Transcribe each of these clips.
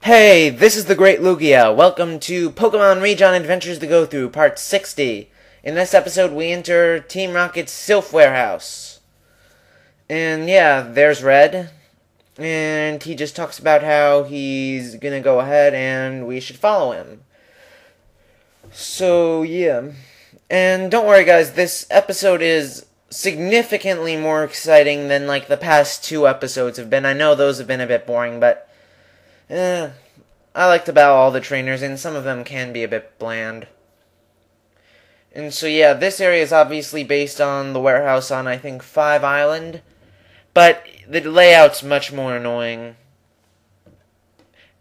Hey, this is the Great Lugia. Welcome to Pokemon Rijon Adventures to Go Through, Part 60. In this episode, we enter Team Rocket Silph Warehouse. And yeah, there's Red. And he just talks about how he's gonna go ahead and we should follow him. So, yeah. And don't worry, guys, this episode is significantly more exciting than, like, the past two episodes have been. I know those have been a bit boring, but I like to battle all the trainers, and some of them can be a bit bland. And so, yeah, this area is obviously based on the warehouse on, I think, 5 Island. But the layout's much more annoying.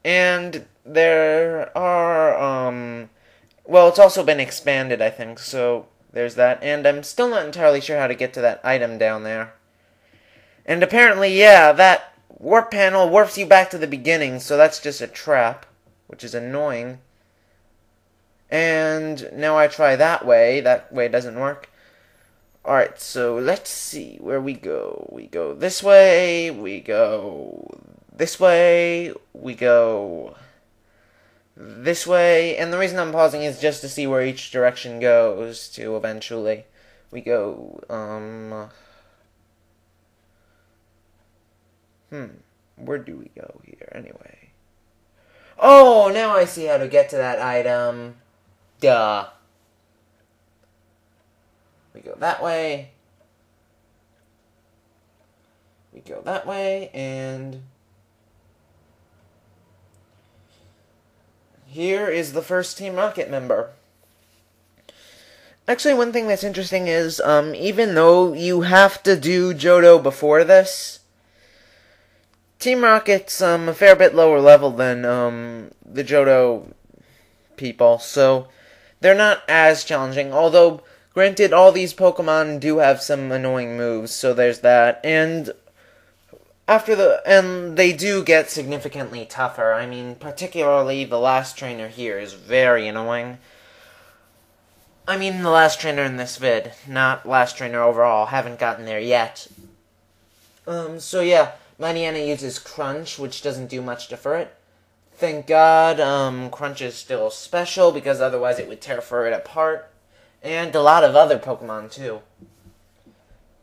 And there are, well, it's also been expanded, I think, so there's that. And I'm still not entirely sure how to get to that item down there. And apparently, yeah, that warp panel warps you back to the beginning, so that's just a trap, which is annoying. And now I try that way it doesn't work. Alright, so let's see where we go. We go this way, we go this way, we go this way, and the reason I'm pausing is just to see where each direction goes to eventually. We go, where do we go here, anyway? Oh, now I see how to get to that item. Duh. We go that way. We go that way, and here is the first Team Rocket member. Actually, one thing that's interesting is, even though you have to do Johto before this, Team Rocket's a fair bit lower level than the Johto people, so they're not as challenging. Although, granted, all these Pokemon do have some annoying moves, so there's that. And they do get significantly tougher. I mean, particularly the last trainer here is very annoying. I mean, the last trainer in this vid, not last trainer overall. Haven't gotten there yet. So yeah. Mariana uses Crunch, which doesn't do much to Furret. Thank God, Crunch is still special, because otherwise it would tear Furret apart. And a lot of other Pokemon, too.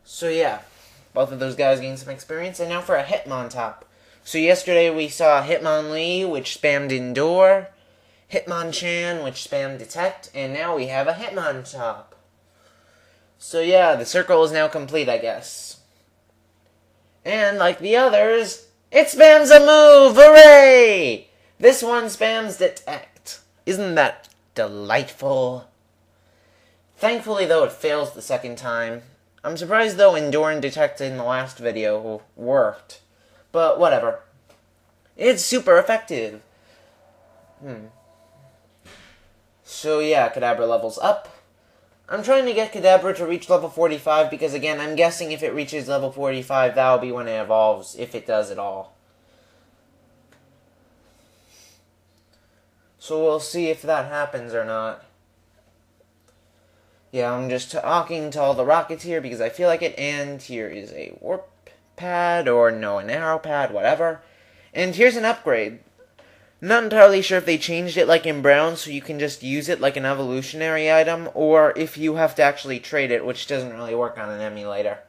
So yeah, both of those guys gained some experience, and now for a Hitmontop. So yesterday we saw Hitmonlee, which spammed Endure, Hitmonchan, which spammed Detect, and now we have a Hitmontop. So yeah, the circle is now complete, I guess. And, like the others, it spams a move! Hooray! This one spams Detect. Isn't that delightful? Thankfully, though, it fails the second time. I'm surprised, though, Endure and Detect in the last video worked. But, whatever. It's super effective. So, yeah, Kadabra levels up. I'm trying to get Kadabra to reach level 45 because, again, I'm guessing if it reaches level 45, that'll be when it evolves, if it does at all. So we'll see if that happens or not. Yeah, I'm just talking to all the rockets here because I feel like it, and here is a warp pad, or no, an arrow pad, whatever. And here's an upgrade. Not entirely sure if they changed it like in Brown so you can just use it like an evolutionary item, or if you have to actually trade it, which doesn't really work on an emulator.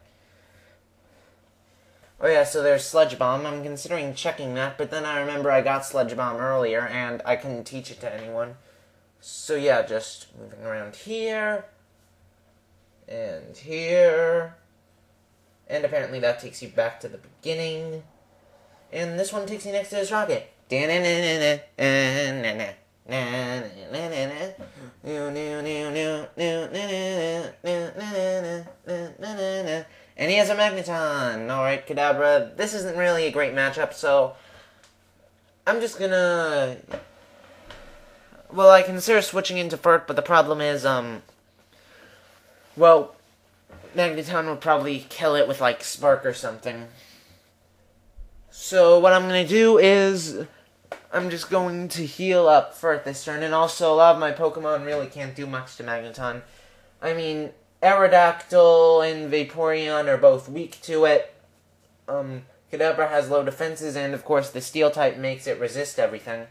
Oh yeah, so there's Sludge Bomb. I'm considering checking that, but then I remember I got Sludge Bomb earlier and I couldn't teach it to anyone. So yeah, just moving around here, and here, and apparently that takes you back to the beginning, and this one takes you next to this rocket. And he has a Magneton. Alright, Kadabra. This isn't really a great matchup, so I'm just gonna... Well, I consider switching into Furt, but the problem is, well, Magneton would probably kill it with, like, Spark or something. So what I'm gonna do is I'm just going to heal up Furt this turn, and also a lot of my Pokemon really can't do much to Magneton. I mean, Aerodactyl and Vaporeon are both weak to it. Kadabra has low defenses, and of course the Steel type makes it resist everything.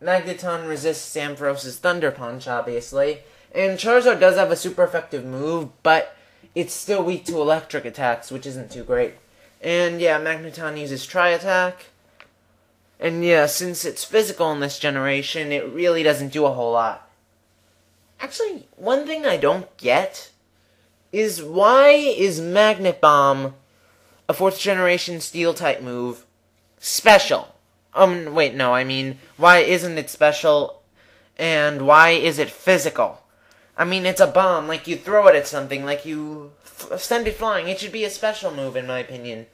Magneton resists Ampharos's Thunder Punch, obviously. And Charizard does have a super effective move, but it's still weak to electric attacks, which isn't too great. And yeah, Magneton uses Tri-Attack. And yeah, since it's physical in this generation, it really doesn't do a whole lot. Actually, one thing I don't get is why is Magnet Bomb, a 4th generation Steel type move, special? Wait, no, I mean, why isn't it special, and why is it physical? I mean, it's a bomb, like you throw it at something, like you send it flying. It should be a special move, in my opinion.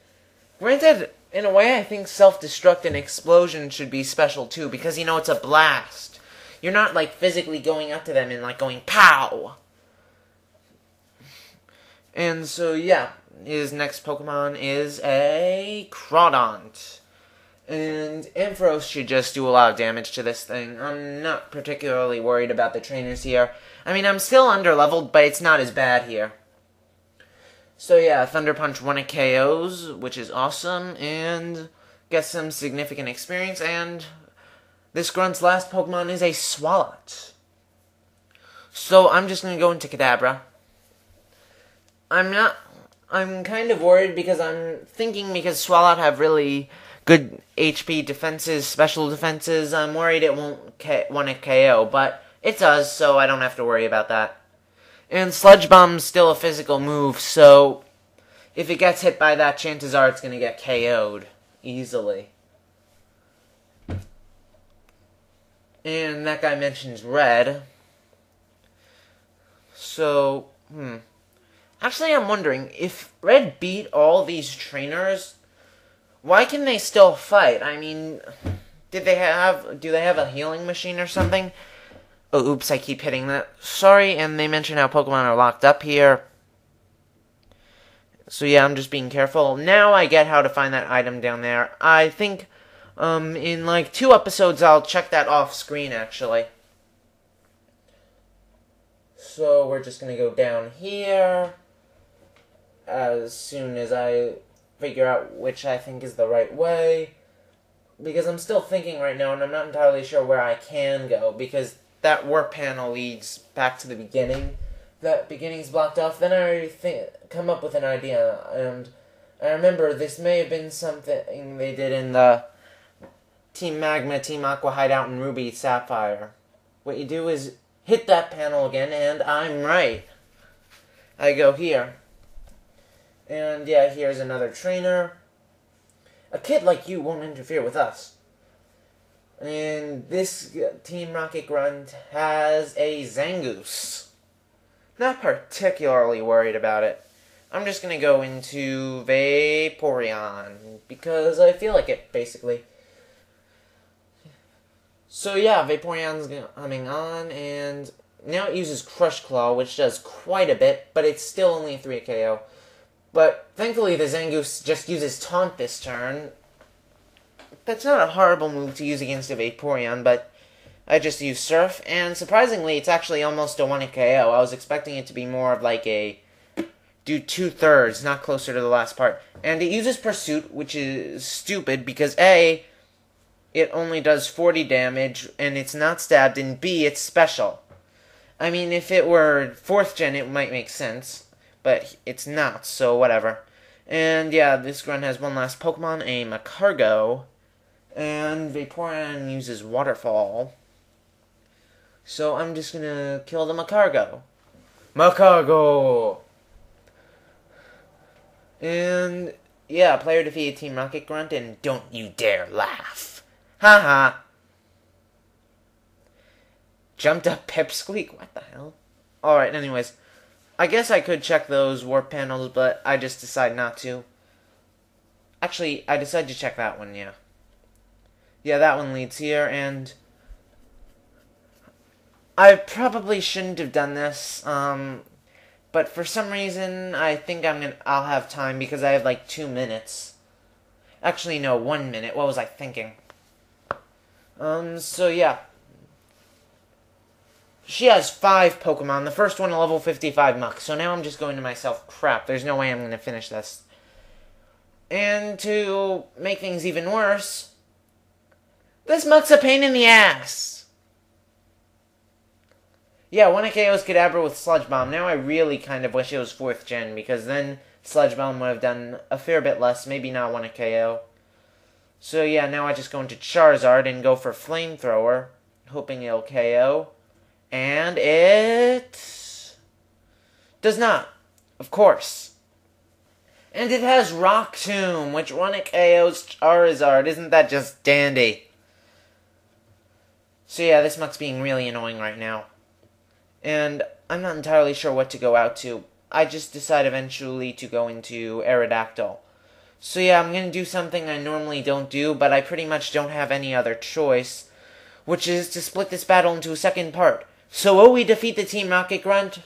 Granted, in a way, I think Self-Destruct and Explosion should be special, too, because, you know, it's a blast. You're not, like, physically going up to them and, like, going, POW! And so, yeah, his next Pokemon is a Crawdont. And Ampharos should just do a lot of damage to this thing. I'm not particularly worried about the trainers here. I mean, I'm still underleveled, but it's not as bad here. So yeah, Thunder Punch 1 KOs, which is awesome, and gets some significant experience, and this Grunt's last Pokemon is a Swalot. So I'm just going to go into Kadabra. I'm kind of worried because I'm thinking because Swalot have really good HP defenses, special defenses, I'm worried it won't want a KO, but it does, so I don't have to worry about that. And Sludge Bomb's still a physical move, so if it gets hit by that, chances are it's going to get KO'd easily. And that guy mentions Red. So, actually, I'm wondering, if Red beat all these trainers, why can they still fight? I mean, do they have a healing machine or something? Oh, oops, I keep hitting that. Sorry, and they mention how Pokemon are locked up here. So yeah, I'm just being careful. Now I get how to find that item down there. I think, in like 2 episodes, I'll check that off screen, actually. So we're just gonna go down here as soon as I figure out which I think is the right way, because I'm still thinking right now, and I'm not entirely sure where I can go, because that warp panel leads back to the beginning. That beginning's blocked off. Then I come up with an idea, and I remember this may have been something they did in the Team Magma, Team Aqua hideout in Ruby Sapphire. What you do is hit that panel again, and I'm right. I go here. And yeah, here's another trainer. A kid like you won't interfere with us. And this Team Rocket Grunt has a Zangoose. Not particularly worried about it. I'm just going to go into Vaporeon, because I feel like it, basically. So yeah, Vaporeon's coming on, and now it uses Crush Claw, which does quite a bit, but it's still only a 3 KO. But thankfully the Zangoose just uses Taunt this turn. That's not a horrible move to use against a Vaporeon, but I just use Surf, and surprisingly it's actually almost a 1 KO. I was expecting it to be more of like a do 2/3, not closer to the last part. And it uses Pursuit, which is stupid, because A, it only does 40 damage, and it's not stabbed, and B, it's special. I mean, if it were 4th gen, it might make sense, but it's not, so whatever. And yeah, this Grunt has one last Pokemon, a Macargo, and Vaporeon uses Waterfall. So I'm just gonna kill the Macargo. Macargo! And yeah, player defeated Team Rocket Grunt, and don't you dare laugh. Haha. Jumped up Pipsqueak, what the hell? Alright, anyways. I guess I could check those warp panels, but I just decided not to. Actually, I decided to check that one, yeah. Yeah, that one leads here, and I probably shouldn't have done this, but for some reason, I think I'll have time, because I have like 2 minutes. Actually, no, 1 minute. What was I thinking? So yeah. She has 5 Pokemon. The first one a level 55 Muk. So now I'm just going to myself, crap, there's no way I'm going to finish this. And to make things even worse, this Muk's a pain in the ass. Yeah, 1 KO's Kadabra with Sludge Bomb. Now I really kind of wish it was 4th gen, because then Sludge Bomb would have done a fair bit less, maybe not 1 KO. So yeah, now I just go into Charizard and go for Flamethrower, hoping it'll KO. And it does not, of course. And it has Rock Tomb, which 1 KO's Charizard. Isn't that just dandy? So yeah, this Muk's being really annoying right now. And I'm not entirely sure what to go out to. I just decide eventually to go into Aerodactyl. So yeah, I'm going to do something I normally don't do, but I pretty much don't have any other choice, which is to split this battle into a second part. So will we defeat the Team Rocket Grunt?